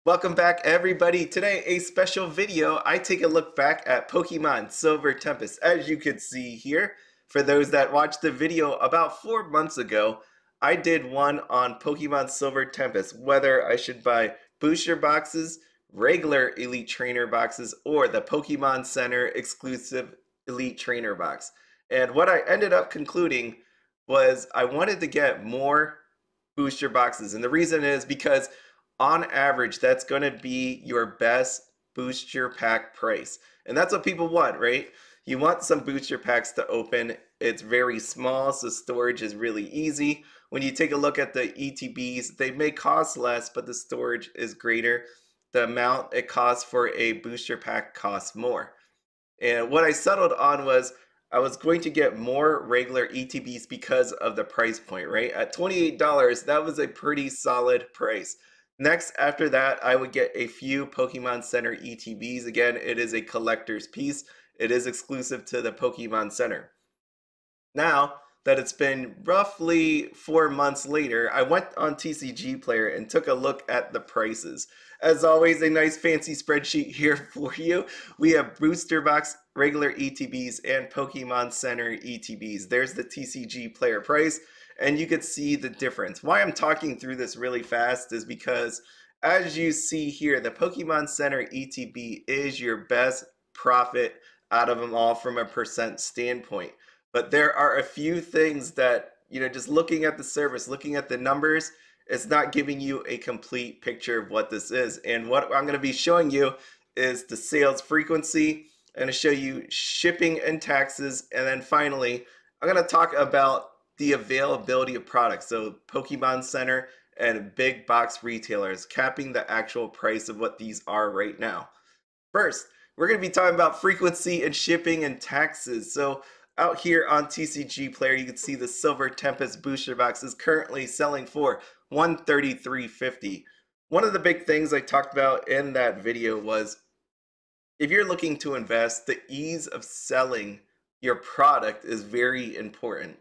Welcome back, everybody. Today, a special video. I take a look back at Pokemon Silver Tempest. As you can see here, for those that watched the video about 4 months ago, I did one on Pokemon Silver Tempest, whether I should buy booster boxes, regular Elite Trainer boxes, or the Pokemon Center exclusive Elite Trainer box. And what I ended up concluding was I wanted to get more booster boxes. And the reason is because on average, that's going to be your best booster pack price. And that's what people want, right? You want some booster packs to open. It's very small, so storage is really easy. When you take a look at the ETBs, they may cost less, but the storage is greater. The amount it costs for a booster pack costs more. And what I settled on was I was going to get more regular ETBs because of the price point, right? At $28, that was a pretty solid price. Next, after that, I would get a few Pokemon Center ETBs. Again, it is a collector's piece. It is exclusive to the Pokemon Center. Now that it's been roughly 4 months later, I went on TCG Player and took a look at the prices. As always, a nice fancy spreadsheet here for you. We have Booster Box, regular ETBs, and Pokemon Center ETBs. There's the TCG Player price, and you could see the difference. Why I'm talking through this really fast is because, as you see here, the Pokemon Center ETB is your best profit out of them all from a percent standpoint. But there are a few things that, just looking at the service, looking at the numbers, it's not giving you a complete picture of what this is. And what I'm going to be showing you is the sales frequency. I'm going to show you shipping and taxes. And then finally, I'm going to talk about the availability of products. So Pokemon Center and big box retailers, capping the actual price of what these are right now. First, we're going to be talking about frequency and shipping and taxes. So out here on TCG Player, you can see the Silver Tempest Booster Box is currently selling for $133.50. One of the big things I talked about in that video was if you're looking to invest, the ease of selling your product is very important.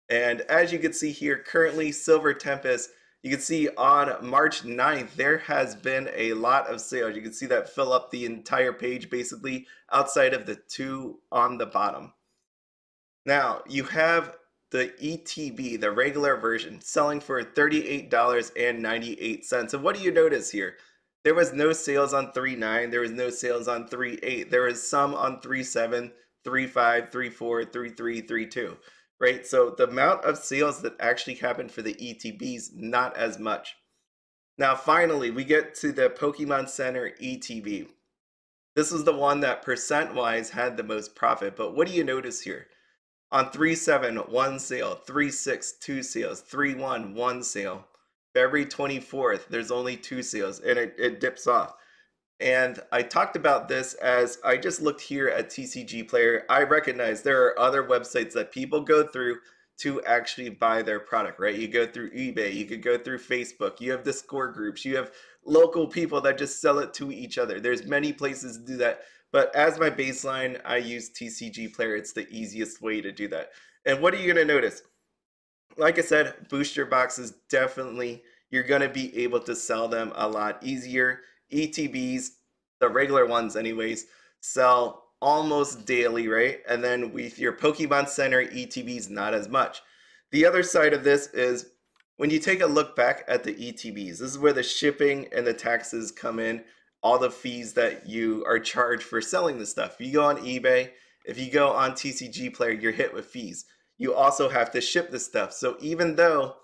And as you can see here, currently Silver Tempest, you can see on March 9th, there has been a lot of sales. You can see that fill up the entire page basically outside of the two on the bottom. Now, you have the ETB, the regular version, selling for $38.98. And what do you notice here? There was no sales on 3.9, there was no sales on 3.8. There was some on 3.7, 3.5, 3.4, 3.3, 3.2, right? So the amount of sales that actually happened for the ETBs, not as much. Now, finally, we get to the Pokemon Center ETB. This is the one that percent-wise had the most profit, but what do you notice here? On 3.7, one sale, 3.6, two sales, 3.1, one sale. February 24th, there's only two sales, and it dips off. And I talked about this as I just looked here at TCG Player. I recognize there are other websites that people go through to actually buy their product, right? You go through eBay, you could go through Facebook, you have Discord groups, you have local people that just sell it to each other. There's many places to do that. But as my baseline, I use TCG Player. It's the easiest way to do that. And what are you going to notice? Like I said, booster boxes, definitely, you're going to be able to sell them a lot easier. ETBs, the regular ones anyways, sell almost daily, right? And then with your Pokemon Center ETBs, not as much. The other side of this is when you take a look back at the ETBs, this is where the shipping and the taxes come in, all the fees that you are charged for selling the stuff. If you go on eBay, if you go on TCG Player, you're hit with fees. You also have to ship the stuff. So even though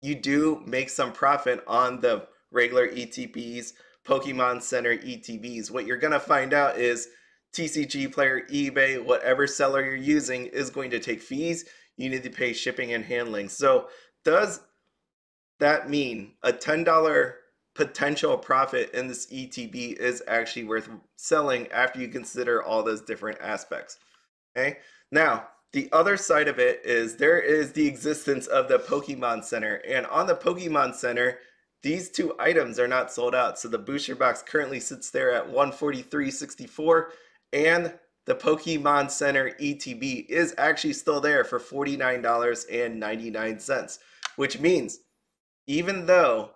you do make some profit on the regular ETBs, Pokemon Center ETBs, what you're going to find out is TCG Player, eBay, whatever seller you're using is going to take fees. You need to pay shipping and handling. So does that mean a $10 potential profit in this ETB is actually worth selling after you consider all those different aspects? Okay. Now, the other side of it is there is the existence of the Pokemon Center. And on the Pokemon Center, these two items are not sold out. So the booster box currently sits there at $143.64, and the Pokemon Center ETB is actually still there for $49.99, which means even though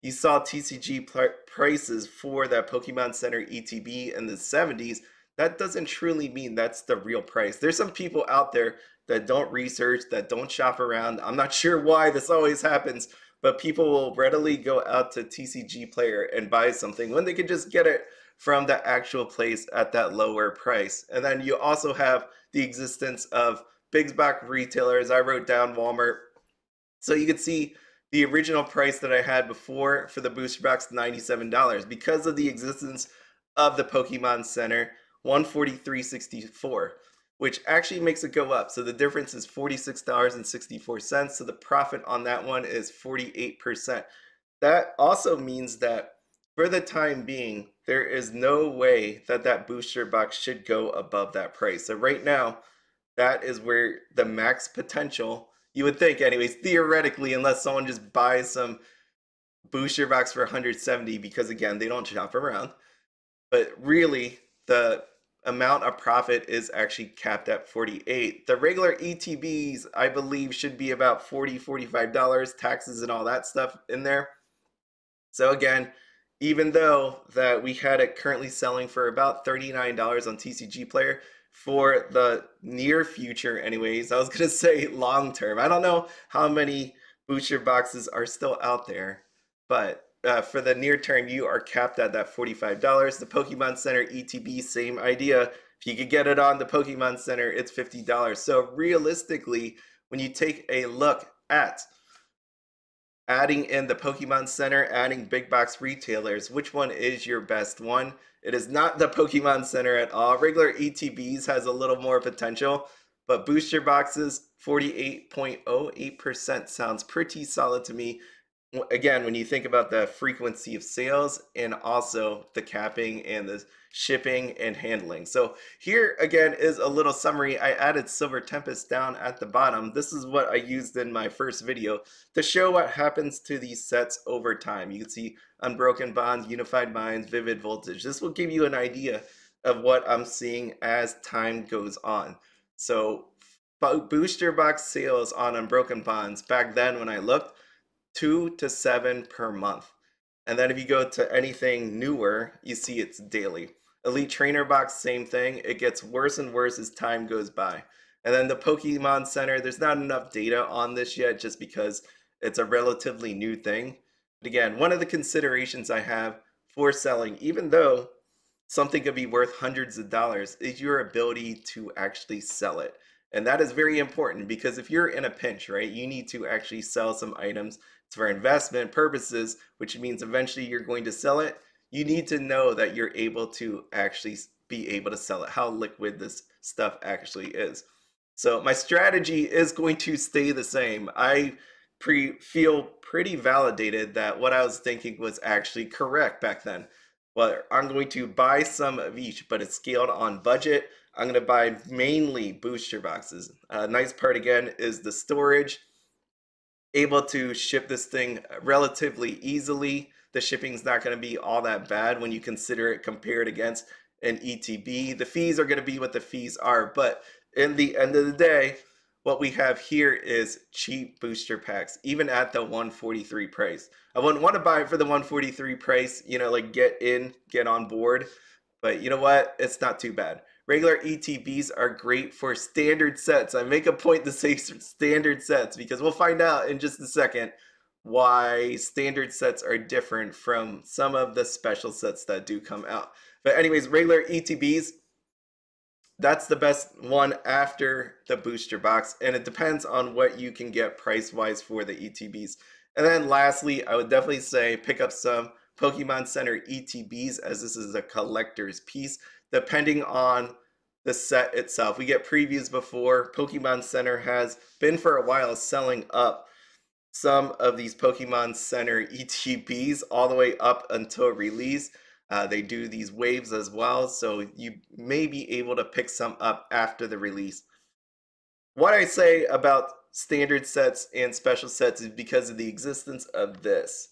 you saw TCG prices for that Pokemon Center ETB in the 70s, that doesn't truly mean that's the real price. There's some people out there that don't research, that don't shop around. I'm not sure why this always happens, but people will readily go out to TCG Player and buy something when they could just get it from the actual place at that lower price. And then you also have the existence of big box retailers. I wrote down Walmart. So you can see the original price that I had before for the booster box, $97. Because of the existence of the Pokemon Center, $143.64, which actually makes it go up. So the difference is $46.64. So the profit on that one is 48%. That also means that for the time being, there is no way that that booster box should go above that price. So right now, that is where the max potential, you would think anyways, theoretically, unless someone just buys some booster box for 170, because again, they don't shop around. But really, the amount of profit is actually capped at 48. The regular ETBs, I believe, should be about $40, $45, taxes and all that stuff in there. So again, even though that we had it currently selling for about $39 on TCG Player, for the near future anyways, I was going to say long term. I don't know how many booster boxes are still out there, but for the near term, you are capped at that $45. The Pokemon Center ETB, same idea. If you could get it on the Pokemon Center, it's $50. So realistically, when you take a look at adding in the Pokemon Center, adding big box retailers, which one is your best one? It is not the Pokemon Center at all. Regular ETBs has a little more potential, but booster boxes, 48.08% sounds pretty solid to me. Again, when you think about the frequency of sales and also the capping and the shipping and handling. So here again is a little summary. I added Silver Tempest down at the bottom. This is what I used in my first video to show what happens to these sets over time. You can see Unbroken Bonds, Unified Minds, Vivid Voltage. This will give you an idea of what I'm seeing as time goes on. So booster box sales on Unbroken Bonds back then when I looked, 2 to 7 per month. And then if you go to anything newer, you see it's daily. Elite Trainer Box, same thing. It gets worse and worse as time goes by. And then the Pokemon Center, there's not enough data on this yet just because it's a relatively new thing. But again, one of the considerations I have for selling, even though something could be worth hundreds of dollars, is your ability to actually sell it. And that is very important because if you're in a pinch, right, you need to actually sell some items. It's for investment purposes, which means eventually you're going to sell it. You need to know that you're able to actually be able to sell it, how liquid this stuff actually is. So my strategy is going to stay the same. I feel pretty validated that what I was thinking was actually correct back then. Well, I'm going to buy some of each, but it's scaled on budget. I'm going to buy mainly booster boxes. Nice part again is the storage. Able to ship this thing relatively easily. The shipping's not going to be all that bad when you consider it compared against an ETB. The fees are going to be what the fees are, but in the end of the day, what we have here is cheap booster packs, even at the 143 price. I wouldn't want to buy it for the 143 price, you know, like get in, get on board. But you know what? It's not too bad. Regular ETBs are great for standard sets. I make a point to say standard sets because we'll find out in just a second why standard sets are different from some of the special sets that do come out. But anyways, regular ETBs, that's the best one after the booster box, and it depends on what you can get price-wise for the ETBs. And then lastly, I would definitely say pick up some Pokemon Center ETBs, as this is a collector's piece, depending on the set itself. We get previews before. Pokemon Center has been for a while selling up some of these Pokemon Center ETBs all the way up until release. They do these waves as well, so you may be able to pick some up after the release. What I say about standard sets and special sets is because of the existence of this.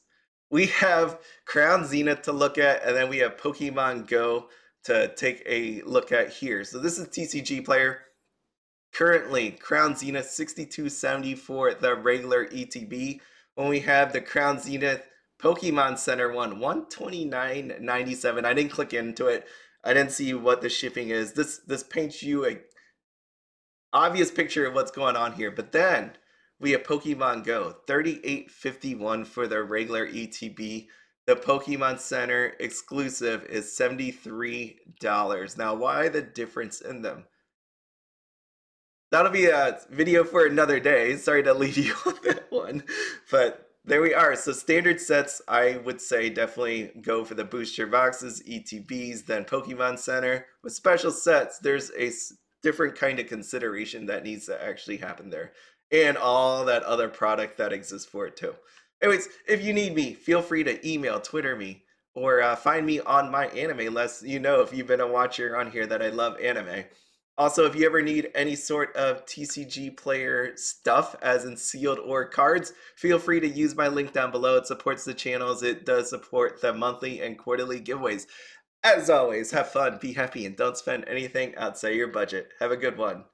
We have Crown Zenith to look at, and then we have Pokemon Go to take a look at here. So this is TCG Player. Currently, Crown Zenith 6270 for the regular ETB. When we have the Crown Zenith Pokemon Center one, 129.97. I didn't click into it. I didn't see what the shipping is. This paints you a obvious picture of what's going on here. But then we have Pokemon Go, 38.51 for the regular ETB. The Pokemon Center exclusive is $73. Now, why the difference in them? That'll be a video for another day. Sorry to leave you on that one. But there we are. So standard sets, I would say definitely go for the booster boxes, ETBs, then Pokemon Center. With special sets, there's a different kind of consideration that needs to actually happen there. And all that other product that exists for it too. Anyways, if you need me, feel free to email, Twitter me, or find me on my anime list. You know, if you've been a watcher on here, that I love anime. Also, if you ever need any sort of TCG player stuff, as in sealed or cards, feel free to use my link down below. It supports the channels. It does support the monthly and quarterly giveaways. As always, have fun, be happy, and don't spend anything outside your budget. Have a good one.